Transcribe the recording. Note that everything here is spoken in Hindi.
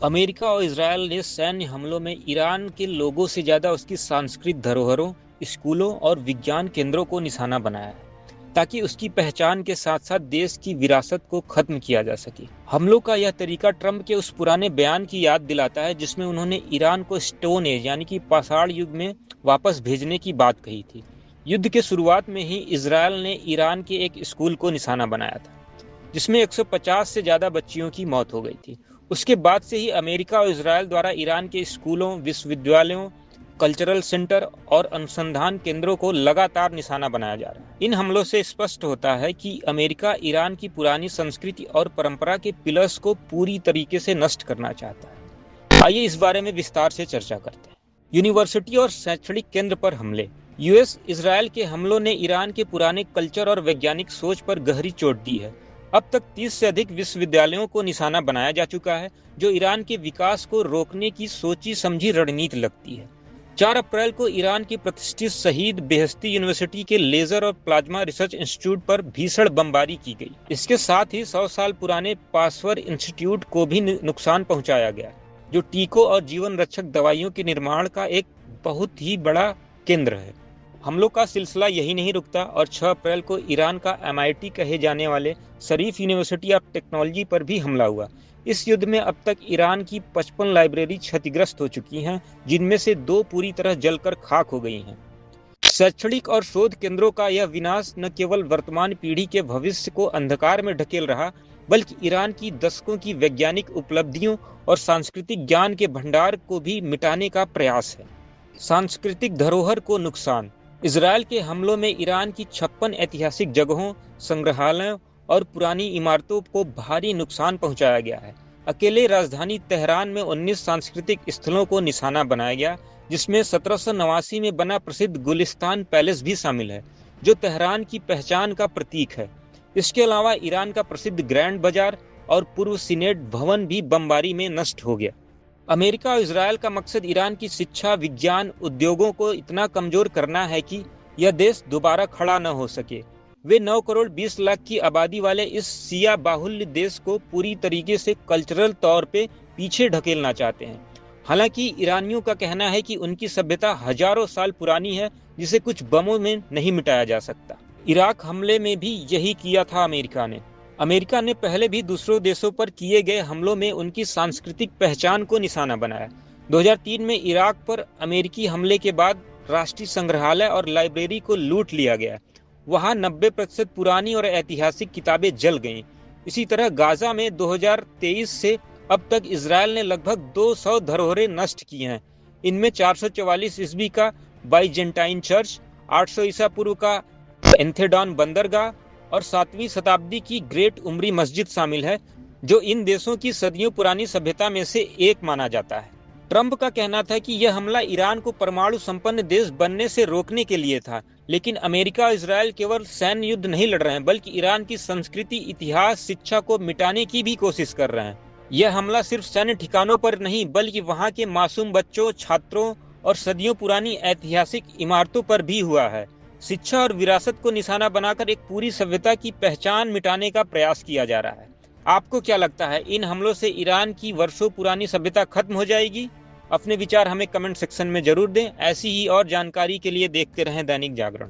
अमेरिका और इजरायल ने सैन्य हमलों में ईरान के लोगों से ज्यादा उसकी सांस्कृतिक धरोहरों, स्कूलों और विज्ञान केंद्रों को निशाना बनाया है, ताकि उसकी पहचान के साथ साथ देश की विरासत को खत्म किया जा सके। हमलों का यह तरीका ट्रंप के उस पुराने बयान की याद दिलाता है जिसमें उन्होंने ईरान को स्टोन एज यानी कि पाषाण युग में वापस भेजने की बात कही थी। युद्ध के शुरुआत में ही इजरायल ने ईरान के एक स्कूल को निशाना बनाया था, जिसमें 150 से ज्यादा बच्चियों की मौत हो गई थी। उसके बाद से ही अमेरिका और इजरायल द्वारा ईरान के स्कूलों, विश्वविद्यालयों, कल्चरल सेंटर और अनुसंधान केंद्रों को लगातार निशाना बनाया जा रहा है। इन हमलों से स्पष्ट होता है कि अमेरिका ईरान की पुरानी संस्कृति और परंपरा के पिलर्स को पूरी तरीके से नष्ट करना चाहता है। आइए इस बारे में विस्तार से चर्चा करते हैं। यूनिवर्सिटी और शैक्षणिक केंद्र पर हमले। यूएस इजरायल के हमलों ने ईरान के पुराने कल्चर और वैज्ञानिक सोच पर गहरी चोट दी है। अब तक 30 से अधिक विश्वविद्यालयों को निशाना बनाया जा चुका है, जो ईरान के विकास को रोकने की सोची समझी रणनीति लगती है। 4 अप्रैल को ईरान की प्रतिष्ठित शहीद बेहेश्ती यूनिवर्सिटी के लेजर और प्लाज्मा रिसर्च इंस्टीट्यूट पर भीषण बमबारी की गई। इसके साथ ही 100 साल पुराने पासवर इंस्टीट्यूट को भी नुकसान पहुंचाया गया, जो टीकों और जीवन रक्षक दवाइयों के निर्माण का एक बहुत ही बड़ा केंद्र है। हमलों का सिलसिला यही नहीं रुकता और 6 अप्रैल को ईरान का MIT कहे जाने वाले शरीफ यूनिवर्सिटी ऑफ टेक्नोलॉजी पर भी हमला हुआ। इस युद्ध में अब तक ईरान की 55 लाइब्रेरी क्षतिग्रस्त हो चुकी हैं, जिनमें से 2 पूरी तरह जलकर खाक हो गई हैं। शैक्षणिक और शोध केंद्रों का यह विनाश न केवल वर्तमान पीढ़ी के भविष्य को अंधकार में ढकेल रहा, बल्कि ईरान की दशकों की वैज्ञानिक उपलब्धियों और सांस्कृतिक ज्ञान के भंडार को भी मिटाने का प्रयास है। सांस्कृतिक धरोहर को नुकसान। इजरायल के हमलों में ईरान की 56 ऐतिहासिक जगहों, संग्रहालयों और पुरानी इमारतों को भारी नुकसान पहुंचाया गया है। अकेले राजधानी तेहरान में 19 सांस्कृतिक स्थलों को निशाना बनाया गया, जिसमें 1789 में बना प्रसिद्ध गुलिस्तान पैलेस भी शामिल है, जो तेहरान की पहचान का प्रतीक है। इसके अलावा ईरान का प्रसिद्ध ग्रैंड बाजार और पूर्व सीनेट भवन भी बमबारी में नष्ट हो गया। अमेरिका और इजरायल का मकसद ईरान की शिक्षा, विज्ञान, उद्योगों को इतना कमजोर करना है कि यह देश दोबारा खड़ा न हो सके। वे 9 करोड़ 20 लाख की आबादी वाले इस शिया बाहुल्य देश को पूरी तरीके से कल्चरल तौर पे पीछे ढकेलना चाहते हैं। हालांकि ईरानियों का कहना है कि उनकी सभ्यता हजारों साल पुरानी है, जिसे कुछ बमों में नहीं मिटाया जा सकता। इराक हमले में भी यही किया था अमेरिका ने पहले भी दूसरों देशों पर किए गए हमलों में उनकी सांस्कृतिक पहचान को निशाना बनाया। 2003 में इराक पर अमेरिकी हमले के बाद राष्ट्रीय संग्रहालय और लाइब्रेरी को लूट लिया गया। वहां 90% पुरानी और ऐतिहासिक किताबें जल गईं। इसी तरह गाजा में 2023 से अब तक इजरायल ने लगभग 200 धरोहरें नष्ट की हैं। इनमें 444 ईस्वी का बाइजेंटाइन चर्च, 800 ईसा पूर्व का एंथेडॉन बंदरगाह और 7वीं शताब्दी की ग्रेट उमरी मस्जिद शामिल है, जो इन देशों की सदियों पुरानी सभ्यता में से एक माना जाता है। ट्रंप का कहना था कि यह हमला ईरान को परमाणु संपन्न देश बनने से रोकने के लिए था, लेकिन अमेरिका और इजरायल केवल सैन्य युद्ध नहीं लड़ रहे हैं, बल्कि ईरान की संस्कृति, इतिहास, शिक्षा को मिटाने की भी कोशिश कर रहे हैं। यह हमला सिर्फ सैन्य ठिकानों पर नहीं, बल्कि वहां के मासूम बच्चों, छात्रों और सदियों पुरानी ऐतिहासिक इमारतों पर भी हुआ है। शिक्षा और विरासत को निशाना बनाकर एक पूरी सभ्यता की पहचान मिटाने का प्रयास किया जा रहा है। आपको क्या लगता है, इन हमलों से ईरान की वर्षों पुरानी सभ्यता खत्म हो जाएगी? अपने विचार हमें कमेंट सेक्शन में जरूर दें। ऐसी ही और जानकारी के लिए देखते रहें दैनिक जागरण।